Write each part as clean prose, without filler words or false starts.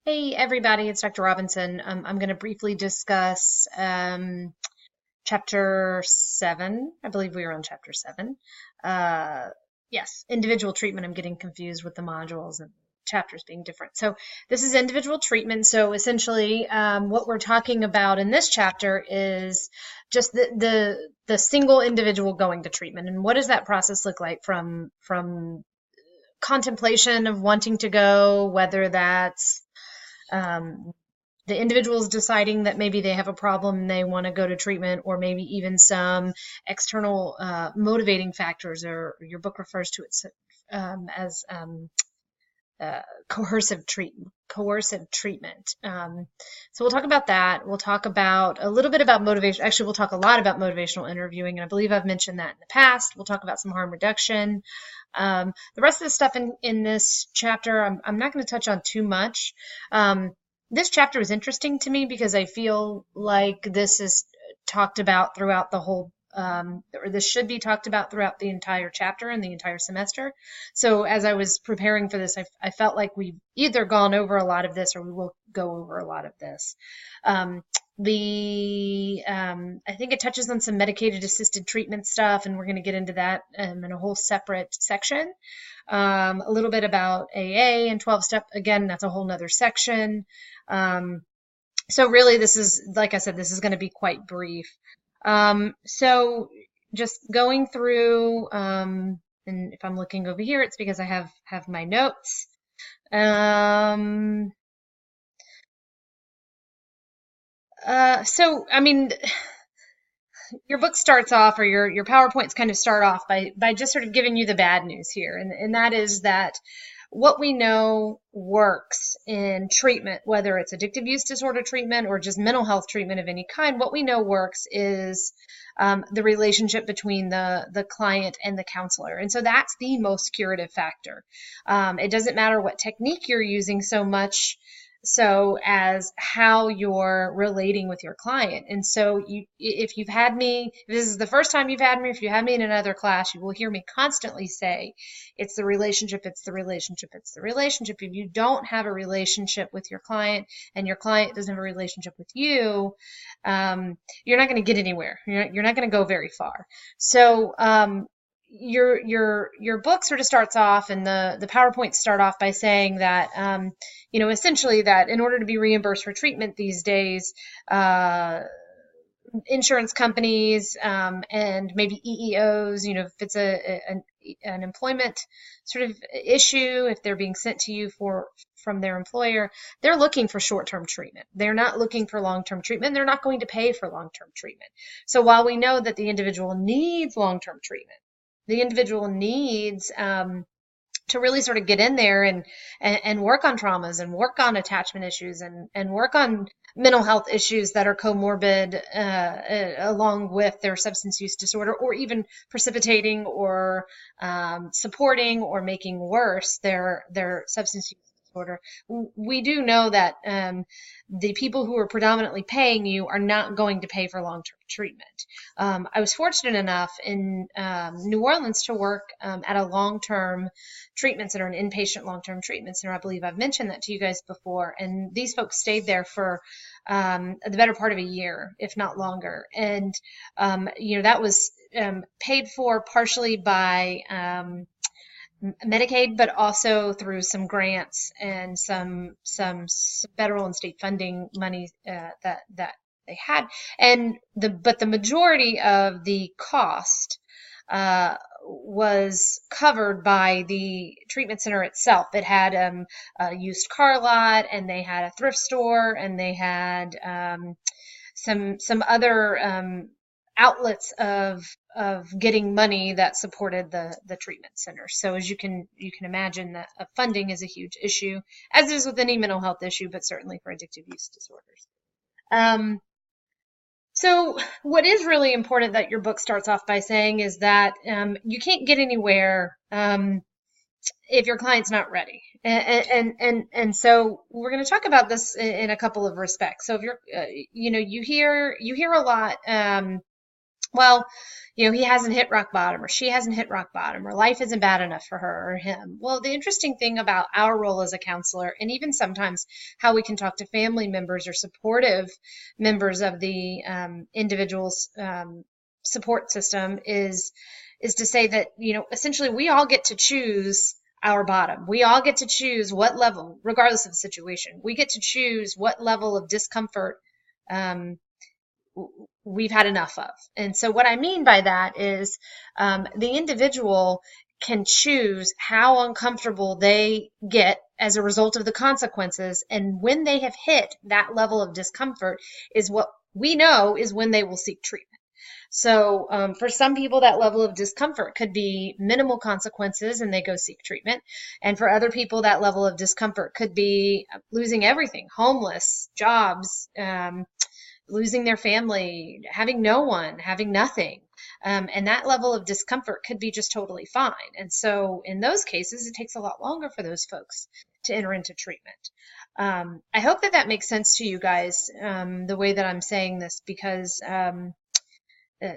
Hey everybody, it's Dr. Robinson. I'm going to briefly discuss chapter 7. I believe we were on chapter 7. Uh, yes, individual treatment. I'm getting confused with the modules and chapters being different. So this is individual treatment. So essentially, what we're talking about in this chapter is just the single individual going to treatment, and what does that process look like from contemplation of wanting to go, whether that's um, the individual's deciding that maybe they have a problem and they want to go to treatment, or maybe even some external motivating factors, or your book refers to it as coercive treatment. So we'll talk about that. We'll talk about a little bit about motivation. Actually, we'll talk a lot about motivational interviewing, and I believe I've mentioned that in the past. We'll talk about some harm reduction. The rest of the stuff in this chapter, I'm not going to touch on too much. This chapter is interesting to me because I feel like this is talked about throughout the whole, or this should be talked about throughout the entire chapter and the entire semester. So as I was preparing for this, I felt like we've either gone over a lot of this or we will go over a lot of this. I think it touches on some medicated assisted treatment stuff, and we're going to get into that in a whole separate section. A little bit about AA and 12-step. Again, that's a whole nother section. So really, this is, like I said, this is going to be quite brief. So just going through, and if I'm looking over here, it's because I have my notes. So I mean, your book starts off, or your PowerPoints kind of start off by just sort of giving you the bad news here, and that is that what we know works in treatment, whether it's addictive use disorder treatment or just mental health treatment of any kind, what we know works is the relationship between the client and the counselor. And so that's the most curative factor. It doesn't matter what technique you're using so much so as how you're relating with your client. And so if you've had me, if this is the first time you've had me, if you have me in another class, you will hear me constantly say, it's the relationship, it's the relationship, it's the relationship. If you don't have a relationship with your client and your client doesn't have a relationship with you, you're not going to get anywhere. You're not going to go very far. So, your book sort of starts off, and the PowerPoints start off by saying that essentially that in order to be reimbursed for treatment these days, insurance companies and maybe EEOs, if it's an employment sort of issue, if they're being sent to you from their employer, they're looking for short-term treatment. They're not looking for long-term treatment. They're not going to pay for long-term treatment. So while we know that the individual needs long-term treatment, the individual needs to really sort of get in there and work on traumas and work on attachment issues and work on mental health issues that are comorbid along with their substance use disorder, or even precipitating or supporting or making worse their substance use disorder. We do know that the people who are predominantly paying you are not going to pay for long-term treatment. I was fortunate enough in New Orleans to work at a long-term treatment center, an inpatient long-term treatment center. I believe I've mentioned that to you guys before. And these folks stayed there for the better part of a year, if not longer. And, that was paid for partially by Medicaid, but also through some grants and some federal and state funding money that they had. But the majority of the cost was covered by the treatment center itself. It had a used car lot, and they had a thrift store, and they had some other outlets of getting money that supported the treatment center. So as you can imagine, that funding is a huge issue, as is with any mental health issue, but certainly for addictive use disorders. So what is really important that your book starts off by saying is that you can't get anywhere if your client's not ready. And so we're going to talk about this in a couple of respects. So if you're, you hear a lot well, he hasn't hit rock bottom, or she hasn't hit rock bottom, or life isn't bad enough for her or him. Well, the interesting thing about our role as a counselor, and even sometimes how we can talk to family members or supportive members of the individual's support system, is to say that, essentially we all get to choose our bottom. We all get to choose what level, regardless of the situation, we get to choose what level of discomfort we've had enough of. And so what I mean by that is the individual can choose how uncomfortable they get as a result of the consequences. And when they have hit that level of discomfort is what we know is when they will seek treatment. So for some people, that level of discomfort could be minimal consequences and they go seek treatment. And for other people, that level of discomfort could be losing everything, homeless, jobs, losing their family, having no one, having nothing. And that level of discomfort could be just totally fine. And so in those cases, it takes a lot longer for those folks to enter into treatment. I hope that makes sense to you guys, the way that I'm saying this, because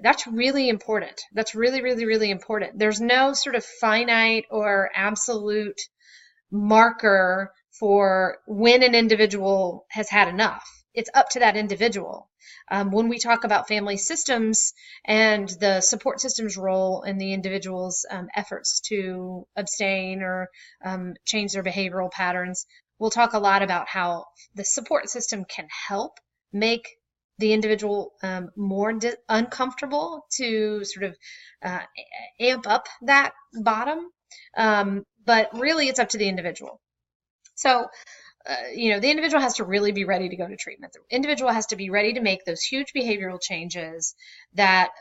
that's really important. That's really, really, really important. There's no sort of finite or absolute marker for when an individual has had enough. It's up to that individual. When we talk about family systems and the support system's role in the individual's efforts to abstain or change their behavioral patterns, we'll talk a lot about how the support system can help make the individual more uncomfortable to sort of amp up that bottom. But really, it's up to the individual. So, the individual has to really be ready to go to treatment. The individual has to be ready to make those huge behavioral changes that,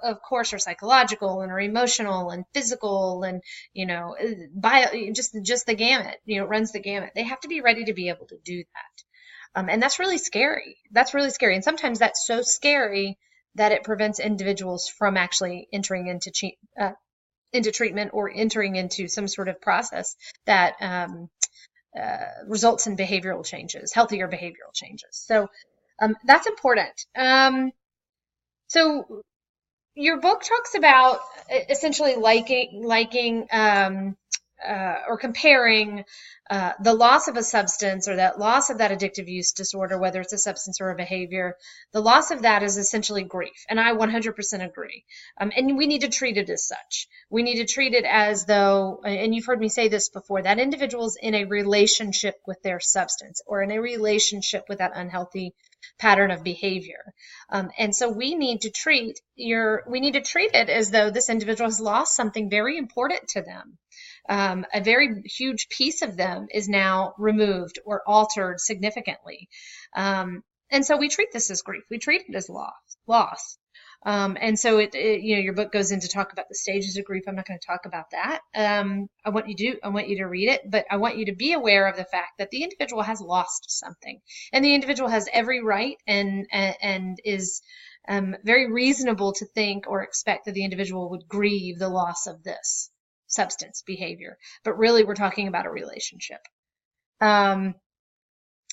of course, are psychological and are emotional and physical and, just the gamut, runs the gamut. They have to be ready to be able to do that. And that's really scary. That's really scary. And sometimes that's so scary that it prevents individuals from actually entering into treatment or entering into some sort of process that results in behavioral changes, healthier behavioral changes. So that's important. So your book talks about essentially liking or comparing the loss of a substance or that loss of that addictive use disorder, whether it's a substance or a behavior. The loss of that is essentially grief. And I 100% agree. And we need to treat it as such. We need to treat it as though, and you've heard me say this before, that individual's in a relationship with their substance or in a relationship with that unhealthy pattern of behavior. And so we need to treat it as though this individual has lost something very important to them. A very huge piece of them is now removed or altered significantly. And so we treat this as grief. We treat it as loss. And so your book goes into talk about the stages of grief. I'm not going to talk about that. I want you to read it, but I want you to be aware of the fact that the individual has lost something, and the individual has every right and is very reasonable to think or expect that the individual would grieve the loss of this substance behavior. But really, we're talking about a relationship.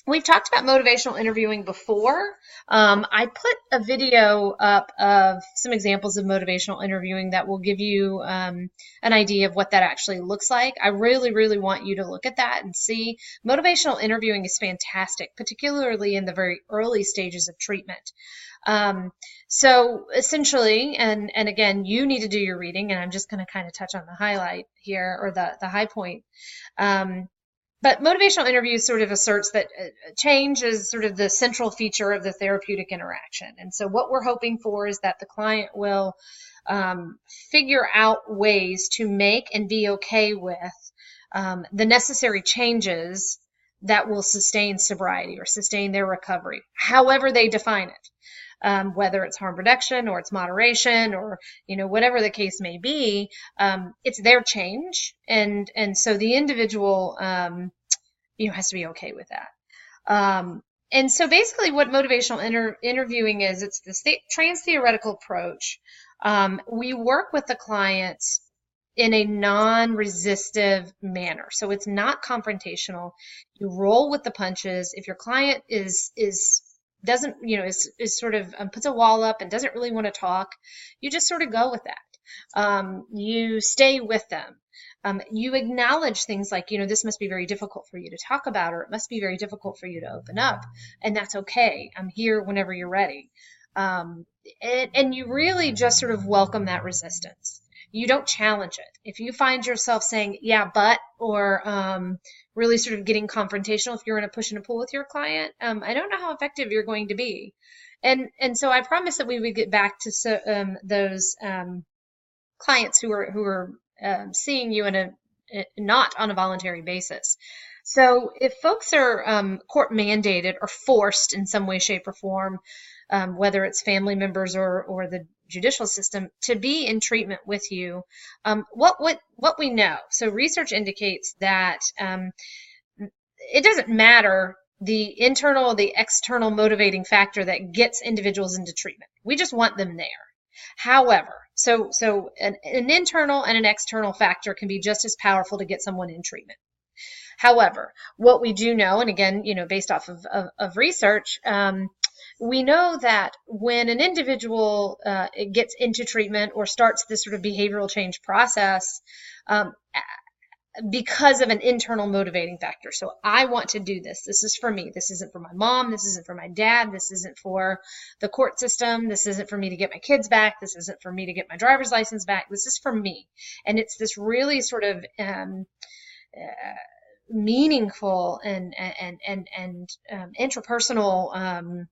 We've talked about motivational interviewing before. I put a video up of some examples of motivational interviewing that will give you an idea of what that actually looks like. I really, really want you to look at that and see. Motivational interviewing is fantastic, particularly in the very early stages of treatment. So essentially, and again, you need to do your reading, and I'm just going to kind of touch on the highlight here, or the high point. But motivational interview sort of asserts that change is sort of the central feature of the therapeutic interaction. And so what we're hoping for is that the client will figure out ways to make and be okay with the necessary changes that will sustain sobriety or sustain their recovery, however they define it. Whether it's harm reduction or it's moderation or, whatever the case may be, it's their change. And so the individual, has to be okay with that. And so basically what motivational interviewing is, it's this trans-theoretical approach. We work with the clients in a non-resistive manner. So it's not confrontational. You roll with the punches. If your client is doesn't, is sort of puts a wall up and doesn't really want to talk, you just sort of go with that. You stay with them. You acknowledge things like, this must be very difficult for you to talk about, or it must be very difficult for you to open up, and that's okay. I'm here whenever you're ready. And you really just sort of welcome that resistance. You don't challenge it. If you find yourself saying, yeah, but, or really sort of getting confrontational, if you're in a push and a pull with your client, I don't know how effective you're going to be. And so I promise that we would get back to those clients who are seeing you not on a voluntary basis. So if folks are court mandated or forced in some way, shape, or form, whether it's family members or the judicial system, to be in treatment with you, what we know. So research indicates that it doesn't matter the internal or the external motivating factor that gets individuals into treatment. We just want them there. However, so an internal and an external factor can be just as powerful to get someone in treatment. However, what we do know, and again, based off of research, we know that when an individual gets into treatment or starts this sort of behavioral change process, because of an internal motivating factor. So I want to do this. This is for me. This isn't for my mom. This isn't for my dad. This isn't for the court system. This isn't for me to get my kids back. This isn't for me to get my driver's license back. This is for me. And it's this really sort of meaningful and intrapersonal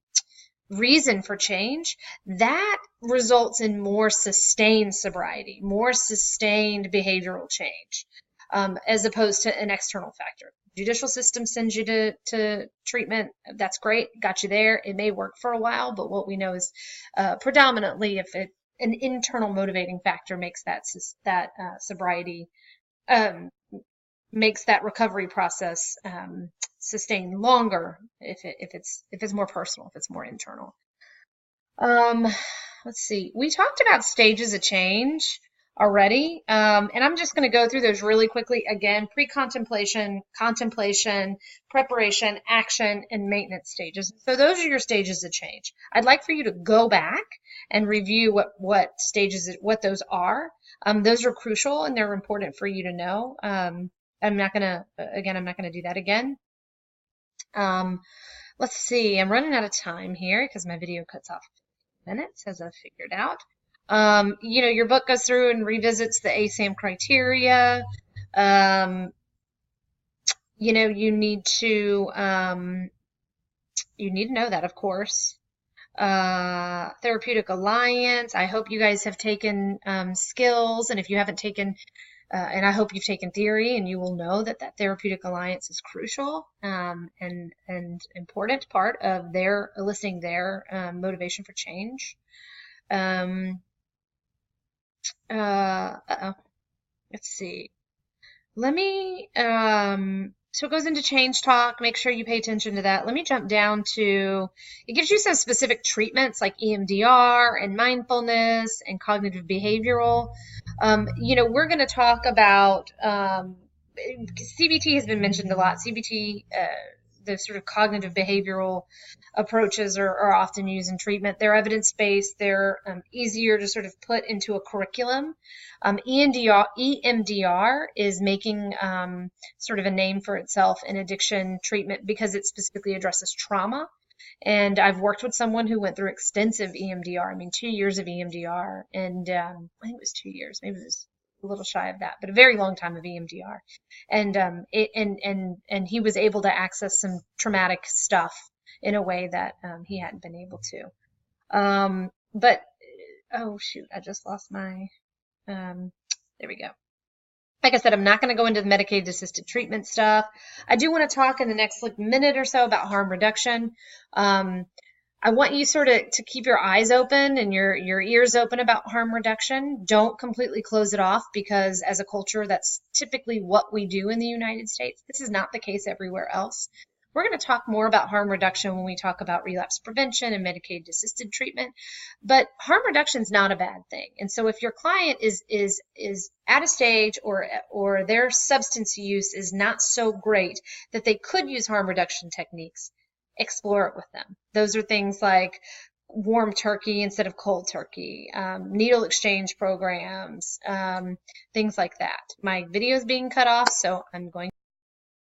reason for change that results in more sustained sobriety, more sustained behavioral change. As opposed to an external factor. Judicial system sends you to treatment. That's great. Got you there. It may work for a while, but what we know is predominantly if an internal motivating factor makes that sobriety, makes that recovery process sustain longer if it's more personal, if it's more internal. Let's see. We talked about stages of change already. And I'm just going to go through those really quickly. Again, pre-contemplation, contemplation, preparation, action, and maintenance stages. So those are your stages of change. I'd like for you to go back and review what those are. Those are crucial and they're important for you to know. I'm not going to do that again. Let's see. I'm running out of time here because my video cuts off 15 minutes, as I've figured out. Your book goes through and revisits the ASAM criteria. You need to know that, of course. Therapeutic Alliance. I hope you guys have taken skills, and if you haven't taken, and I hope you've taken theory, and you will know that Therapeutic Alliance is crucial and important part of their eliciting their motivation for change. Let's see. Let me, so it goes into change talk. Make sure you pay attention to that. Let me jump down to, it gives you some specific treatments like EMDR and mindfulness and cognitive behavioral. We're going to talk about, CBT has been mentioned a lot. CBT, the sort of cognitive behavioral approaches are often used in treatment. They're evidence-based. They're easier to sort of put into a curriculum. EMDR is making sort of a name for itself in addiction treatment because it specifically addresses trauma. And I've worked with someone who went through extensive EMDR. 2 years of EMDR. And I think it was 2 years. Maybe it was a little shy of that, but a very long time of EMDR. And he was able to access some traumatic stuff in a way that he hadn't been able to. But oh shoot, I just lost my, there we go. Like I said, I'm not going to go into the medicated assisted treatment stuff. I do want to talk in the next minute or so about harm reduction. I want you sort of to keep your eyes open and your ears open about harm reduction. Don't completely close it off because as a culture, that's typically what we do in the United States. This is not the case everywhere else. We're going to talk more about harm reduction when we talk about relapse prevention and medicated assisted treatment, but harm reduction is not a bad thing. And so if your client is at a stage or their substance use is not so great that they could use harm reduction techniques, explore it with them. Those are things like warm turkey instead of cold turkey, needle exchange programs, things like that. My video is being cut off, so I'm going